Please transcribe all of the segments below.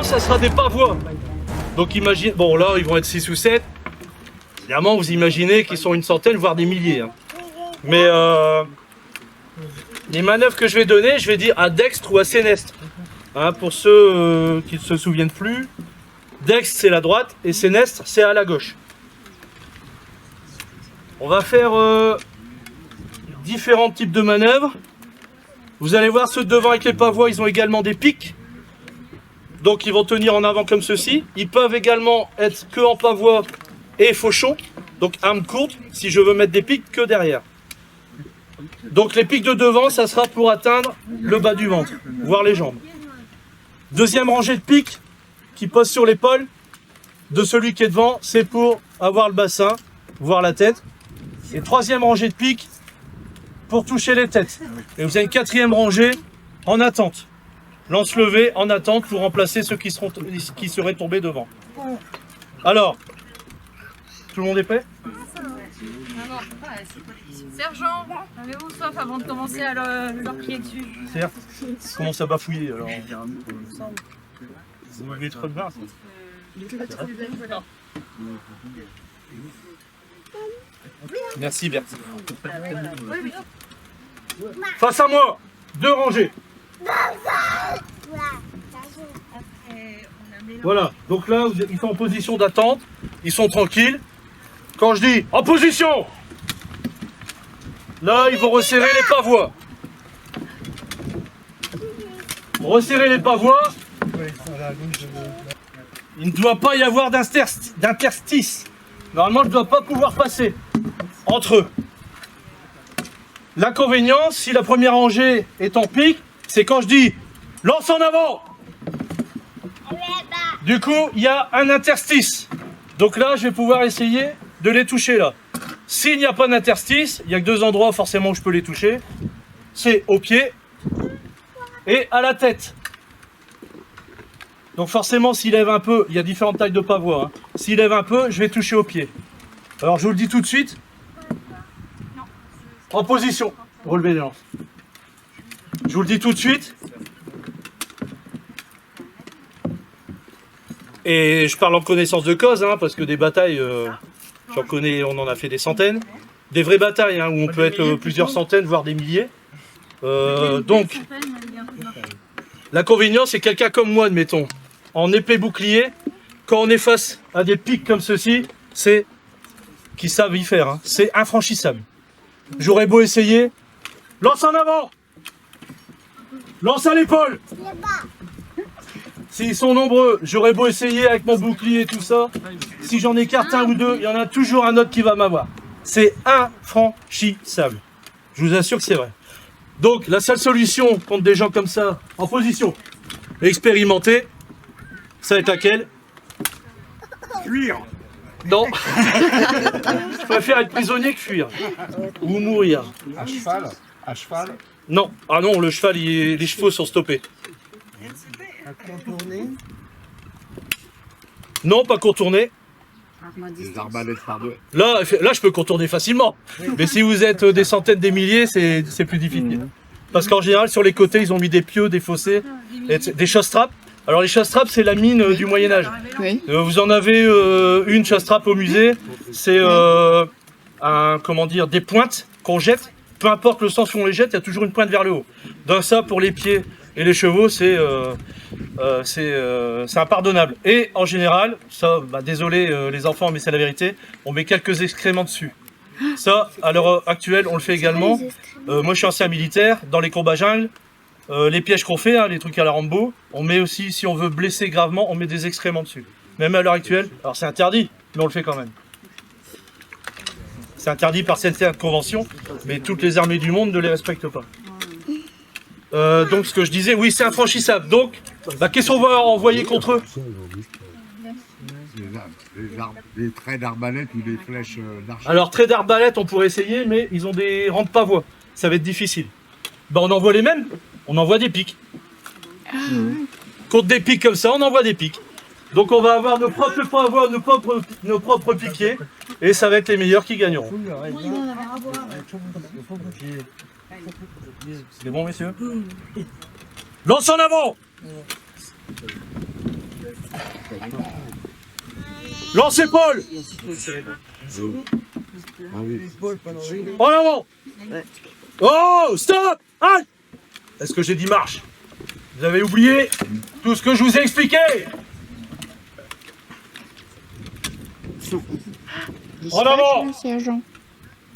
ça sera des pavois. Donc imagine, bon là ils vont être 6 ou 7. Évidemment vous imaginez qu'ils sont une centaine, voire des milliers. Hein. Mais les manœuvres que je vais donner, je vais dire à dextre ou à sénestre. Hein, pour ceux qui ne se souviennent plus, dextre c'est la droite et sénestre c'est à la gauche. On va faire différents types de manœuvres. Vous allez voir ceux de devant avec les pavois, ils ont également des pics. Donc ils vont tenir en avant comme ceci. Ils peuvent également être que en pavois et fauchon. Donc arme courte, si je veux mettre des pics que derrière. Donc les pics de devant, ça sera pour atteindre le bas du ventre, voire les jambes. Deuxième rangée de pics qui pose sur l'épaule de celui qui est devant, c'est pour avoir le bassin, voire la tête. Et troisième rangée de pics pour toucher les têtes. Et vous avez une quatrième rangée en attente. Lance levée en attente pour remplacer ceux qui seraient tombés devant. Alors, tout le monde est prêt? Sergent, avez-vous soif avant de commencer à leur crier dessus? Certes, commence à bafouiller alors. Vous m'avez trop de barre. Merci Bertie. Face à moi, 2 rangées. Voilà, donc là ils sont en position d'attente, ils sont tranquilles. Quand je dis en position, là ils vont resserrer les pavois. Resserrer les pavois. Il ne doit pas y avoir d'interstice. Normalement, je ne dois pas pouvoir passer entre eux. L'inconvénient, si la première rangée est en pique, c'est quand je dis lance en avant. Du coup, il y a un interstice. Donc là, je vais pouvoir essayer de les toucher là. S'il n'y a pas d'interstice, il n'y a que 2 endroits forcément où je peux les toucher. C'est au pied et à la tête. Donc forcément, s'il lève un peu, il y a différentes tailles de pavois. Hein. S'il lève un peu, je vais toucher au pied. Alors je vous le dis tout de suite. En position. Relevez les lances. Je vous le dis tout de suite. Et je parle en connaissance de cause, hein, parce que des batailles, j'en connais, on en a fait des centaines. Des vraies batailles, hein, où on peut être plusieurs centaines, voire des milliers. Donc, l'inconvénient, c'est quelqu'un comme moi, admettons, en épée bouclier, quand on est face à des pics comme ceci, c'est qu'ils savent y faire, hein, c'est infranchissable. J'aurais beau essayer, lance en avant, lance à l'épaule. S'ils sont nombreux, j'aurais beau essayer avec mon bouclier et tout ça, si j'en écarte un ou deux, il y en a toujours un autre qui va m'avoir. C'est infranchissable. Je vous assure que c'est vrai. Donc, la seule solution contre des gens comme ça, en position expérimentée, ça va être laquelle? Fuir. Non. Je préfère être prisonnier que fuir. Ou mourir. À cheval? À cheval? Non. Ah non, le cheval, les chevaux sont stoppés. À contourner? Non, pas contourner. Des arbalètes par 2. Là, je peux contourner facilement. Mais si vous êtes des centaines, des milliers, c'est plus difficile. Parce qu'en général, sur les côtés, ils ont mis des pieux, des fossés, des chasse-trappes. Alors les chasse-trappes, c'est la mine du Moyen-Âge. Oui. Vous en avez une chasse-trappe au musée. C'est des pointes qu'on jette. Peu importe le sens où on les jette, il y a toujours une pointe vers le haut. Dans ça, pour les pieds et les chevaux, c'est impardonnable. Et en général, ça, désolé les enfants, mais c'est la vérité, on met quelques excréments dessus. Ça, à l'heure actuelle, on le fait également. Moi, je suis ancien militaire, dans les combats jungle, les pièges qu'on fait, hein, les trucs à la Rambo, on met aussi, si on veut blesser gravement, on met des excréments dessus. Même à l'heure actuelle, alors c'est interdit, mais on le fait quand même. C'est interdit par certaines conventions, mais toutes les armées du monde ne les respectent pas. Donc ce que je disais, oui, c'est infranchissable. Donc, qu'est-ce qu'on va envoyer contre eux? Les traits d'arbalète ou des flèches d'archer. Alors, traits d'arbalète, on pourrait essayer, mais ils ont des rangs de pavois. Ça va être difficile. On envoie les mêmes. On envoie des pics. Contre des pics comme ça, on envoie des pics. Donc on va avoir nos propres pavois, nos propres piquiers. Et ça va être les meilleurs qui gagneront. C'est bon, messieurs? Lance en avant! Lance épaule. En avant. Oh, stop. Halt. Est-ce que j'ai dit marche? Vous avez oublié tout ce que je vous ai expliqué. En avant.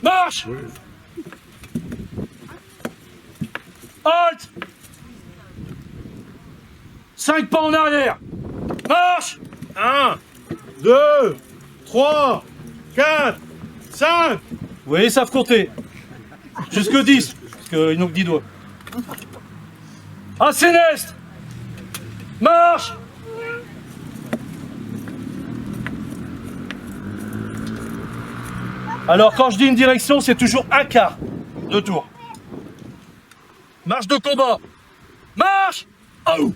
Marche. Halt. 5 pas en arrière. Marche. 1, 2, 3, 4, 5. Vous voyez, ils savent compter. Jusque 10, parce qu'ils n'ont que 10 doigts. Assez nest. Marche. Alors, quand je dis une direction, c'est toujours un quart de tour. Marche de combat. Marche. Aou.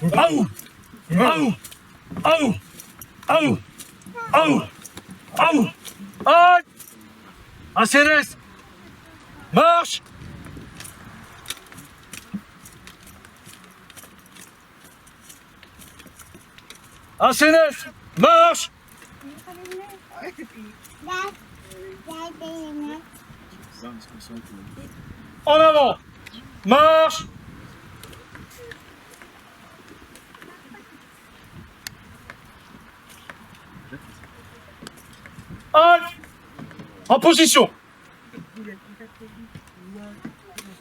Aou. Aou. Aou. Aou. Aou. Aou. Aïe. Assez nest. Marche. Assez nest. Marche. En avant. Marche. Halt. En position.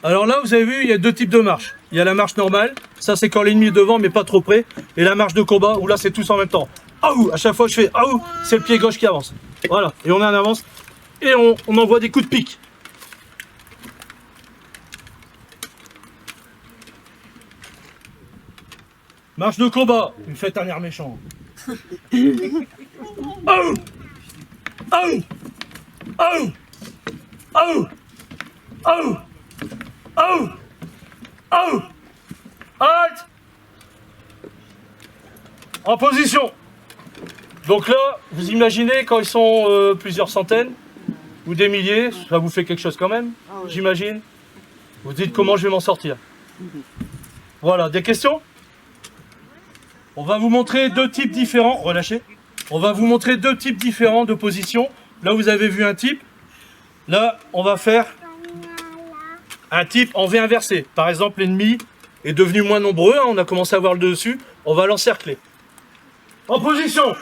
Alors là, vous avez vu, il y a deux types de marches. Il y a la marche normale, ça c'est quand l'ennemi est devant mais pas trop près. Et la marche de combat, où là c'est tous en même temps. Aou, à chaque fois je fais aou, c'est le pied gauche qui avance. Voilà, et on en avance. Et on envoie des coups de pique. Marche de combat, vous faites un air méchant. Aou. Aou. Aou. Aou. Aou. Aou. Aou. Halt. En position. Donc là, vous imaginez quand ils sont plusieurs centaines ou des milliers, ça vous fait quelque chose quand même, j'imagine. Vous dites comment je vais m'en sortir. Voilà, des questions? On va vous montrer deux types différents, relâchez. On va vous montrer deux types différents de position. Là, vous avez vu un type. Là, on va faire un type en V inversé. Par exemple, l'ennemi est devenu moins nombreux. Hein, on a commencé à voir le dessus. On va l'encercler. En position.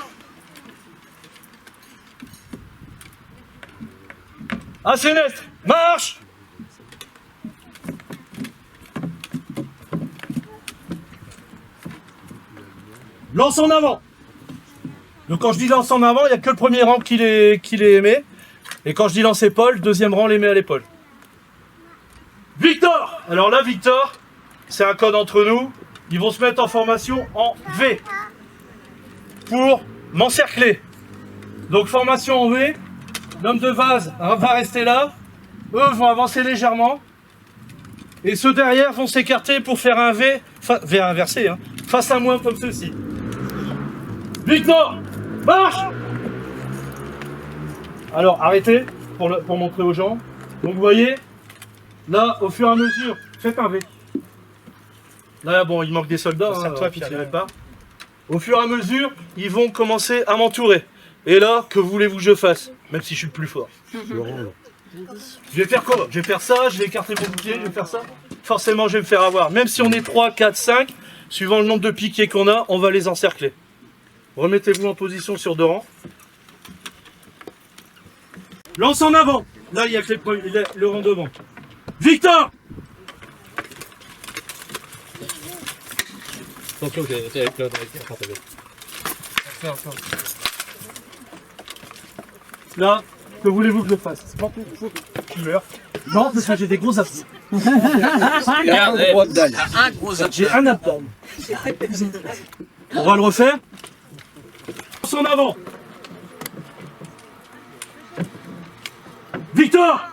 Assez net. Marche. Lance en avant. Donc quand je dis lance en avant, il n'y a que le premier rang qui les émet. Et quand je dis lance épaule, le deuxième rang les met à l'épaule. Victor. Alors là, Victor, c'est un code entre nous. Ils vont se mettre en formation en V. Pour m'encercler. Donc formation en V. L'homme de vase va rester là. Eux vont avancer légèrement. Et ceux derrière vont s'écarter pour faire un V. V inversé, hein, face à moi comme ceci. Victor, marche. Alors arrêtez pour montrer aux gens. Donc vous voyez, là au fur et à mesure, faites un V. Là bon, il manque des soldats, hein, qui tirent pas. Au fur et à mesure, ils vont commencer à m'entourer. Et là, que voulez-vous que je fasse? Même si je suis le plus fort. Je vais faire quoi? Je vais faire ça, je vais écarter mon bouclier, je vais faire ça. Forcément, je vais me faire avoir. Même si on est 3, 4, 5, suivant le nombre de piquets qu'on a, on va les encercler. Remettez-vous en position sur deux rangs. Lance en avant. Là, il y a le rang devant. Victor. Attention, t'es avec l'autre. Là, que voulez-vous que je fasse? Tu meurs. Non, parce que j'ai des gros abdos. J'ai un abdomen. On va le refaire. Lance en avant. Victor.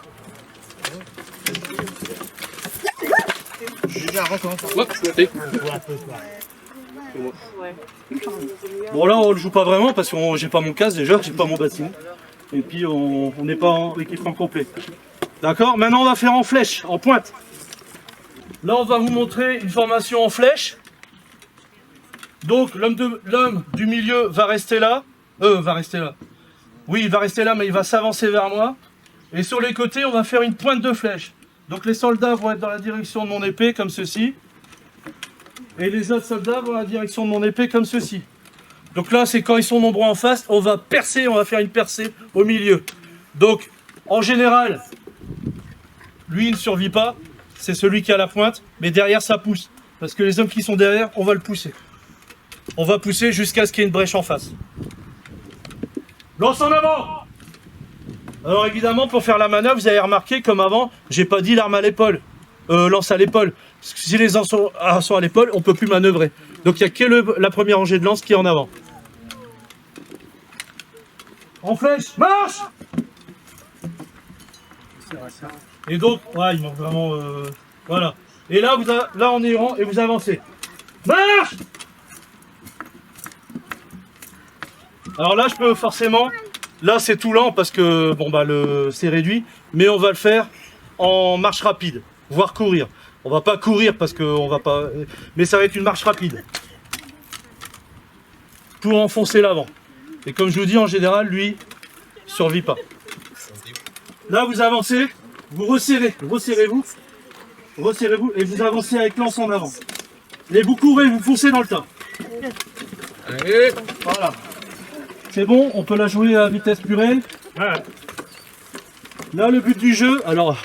Bon là on le joue pas vraiment parce que j'ai pas mon casque déjà, j'ai pas mon bâtiment. Et puis on n'est pas en équipement complet. D'accord? Maintenant on va faire en flèche, en pointe. Là on va vous montrer une formation en flèche. Donc l'homme du milieu va rester là. Oui, il va rester là, mais il va s'avancer vers moi. Et sur les côtés, on va faire une pointe de flèche. Donc les soldats vont être dans la direction de mon épée, comme ceci. Et les autres soldats vont dans la direction de mon épée, comme ceci. Donc là, c'est quand ils sont nombreux en face, on va percer, on va faire une percée au milieu. Donc, en général, lui, il ne survit pas. C'est celui qui a la pointe, mais derrière, ça pousse. Parce que les hommes qui sont derrière, on va le pousser. On va pousser jusqu'à ce qu'il y ait une brèche en face. Lance en avant! Alors évidemment, pour faire la manœuvre, vous avez remarqué, comme avant, j'ai pas dit l'arme à l'épaule. Lance à l'épaule. Parce que si les lances sont à l'épaule, on peut plus manœuvrer. Donc il n'y a que la première rangée de lance qui est en avant. En flèche, marche! Et donc, ouais, il manque vraiment... voilà. Et là, là, on est rang et vous avancez. Marche! Alors là, je peux forcément... Là, c'est tout lent parce que, bon, bah, c'est réduit. Mais on va le faire en marche rapide, voire courir. On va pas courir parce qu'on va pas... Mais ça va être une marche rapide. Pour enfoncer l'avant. Et comme je vous dis, en général, lui, survit pas. Là, vous avancez, vous resserrez-vous, et vous avancez avec lance en avant. Et vous courez, vous foncez dans le tas. Allez, voilà. C'est bon, on peut la jouer à vitesse purée. Ouais. Là, le but du jeu, alors,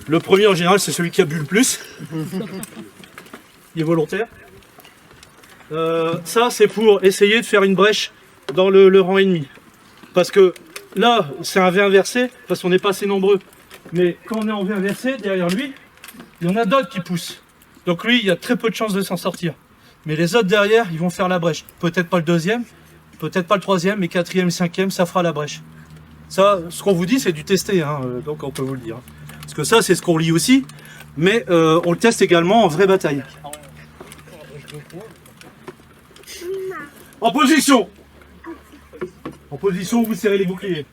le premier en général, c'est celui qui a bu le plus. Il est volontaire. Ça, c'est pour essayer de faire une brèche dans le rang ennemi. Parce que là, c'est un V inversé, parce qu'on n'est pas assez nombreux. Mais quand on est en V inversé, derrière lui, il y en a d'autres qui poussent. Donc lui, il y a très peu de chances de s'en sortir. Mais les autres derrière, ils vont faire la brèche. Peut-être pas le deuxième, peut-être pas le troisième, mais quatrième, cinquième, ça fera la brèche. Ça, ce qu'on vous dit, c'est du tester, hein, donc on peut vous le dire. Parce que ça, c'est ce qu'on lit aussi, mais on le teste également en vraie bataille. En position! En position, vous serrez les boucliers.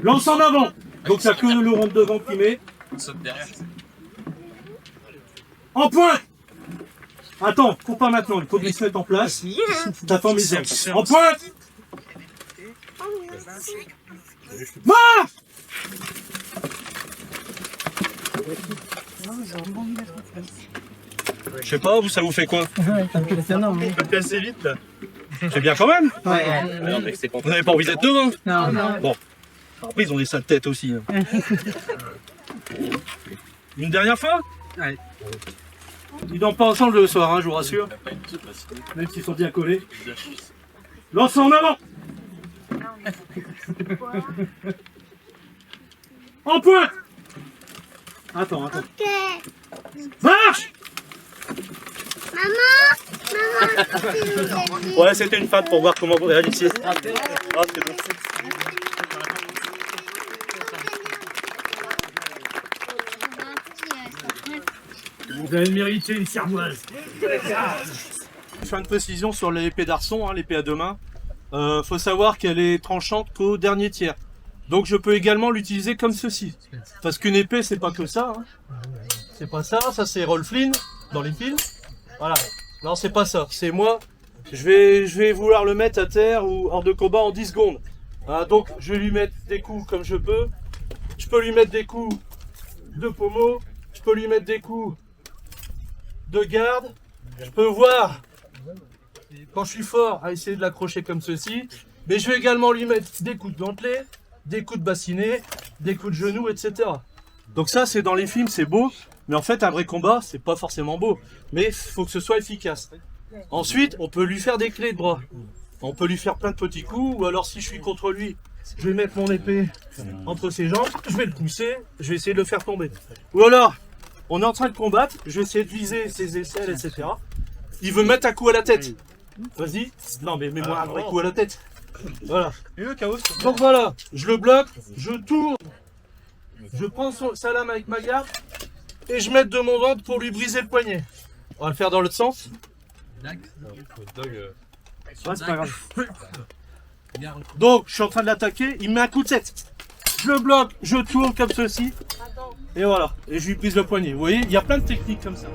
Lance en avant! Donc ça que le rond de devant qui met. En pointe! Attends, cours pas maintenant, il faut qu'il se mette en place. T'attends mes ailes. En pointe! Marche! Je sais pas, vous, ça vous fait quoi? Assez vite là. C'est bien quand même. Ouais. Vous n'avez pas envie d'être devant? Non. Bon. Après, ils ont des sales têtes aussi. Hein. Une dernière fois? Ouais. Ils dorment pas ensemble le soir, hein, je vous rassure. Même s'ils sont bien collés. Lance en avant! En pointe! Attends. Ok. Marche! Maman, Ouais, c'était une fête pour voir comment vous réagissez. Ah, c'est bon. Vous avez mérité une cervoise. Je fais une précision sur l'épée d'arçon, hein, l'épée à deux mains. Faut savoir qu'elle est tranchante qu'au dernier tiers. Donc je peux également l'utiliser comme ceci. Parce qu'une épée, c'est pas que ça. Hein. C'est pas ça, ça c'est Rolf Flynn dans les films. Voilà. Non, c'est pas ça. C'est moi. Je vais vouloir le mettre à terre ou hors de combat en 10 secondes. Voilà, donc je vais lui mettre des coups comme je peux. Je peux lui mettre des coups de pommeau. Je peux lui mettre des coups de garde. Je peux voir quand je suis fort à essayer de l'accrocher comme ceci. Mais je vais également lui mettre des coups de gantelet, des coups de bassinet, des coups de genoux, etc. Donc ça, c'est dans les films, c'est beau. Mais en fait, un vrai combat, c'est pas forcément beau. Mais il faut que ce soit efficace. Ensuite, on peut lui faire des clés de bras. On peut lui faire plein de petits coups. Ou alors, si je suis contre lui, je vais mettre mon épée entre ses jambes. Je vais le pousser. Je vais essayer de le faire tomber. Ou alors, on est en train de combattre. Je vais essayer de viser ses aisselles, etc. Il veut mettre un coup à la tête. Vas-y. Non, mais mets-moi un vrai coup à la tête. Voilà. Donc voilà, je le bloque, je tourne. Je prends sa lame avec ma garde. Et je mets de mon ventre pour lui briser le poignet. On va le faire dans l'autre sens. Ouais, c'est pas grave. Donc, je suis en train de l'attaquer, il met un coup de tête. Je le bloque, je tourne comme ceci. Et voilà. Et je lui brise le poignet. Vous voyez, il y a plein de techniques comme ça.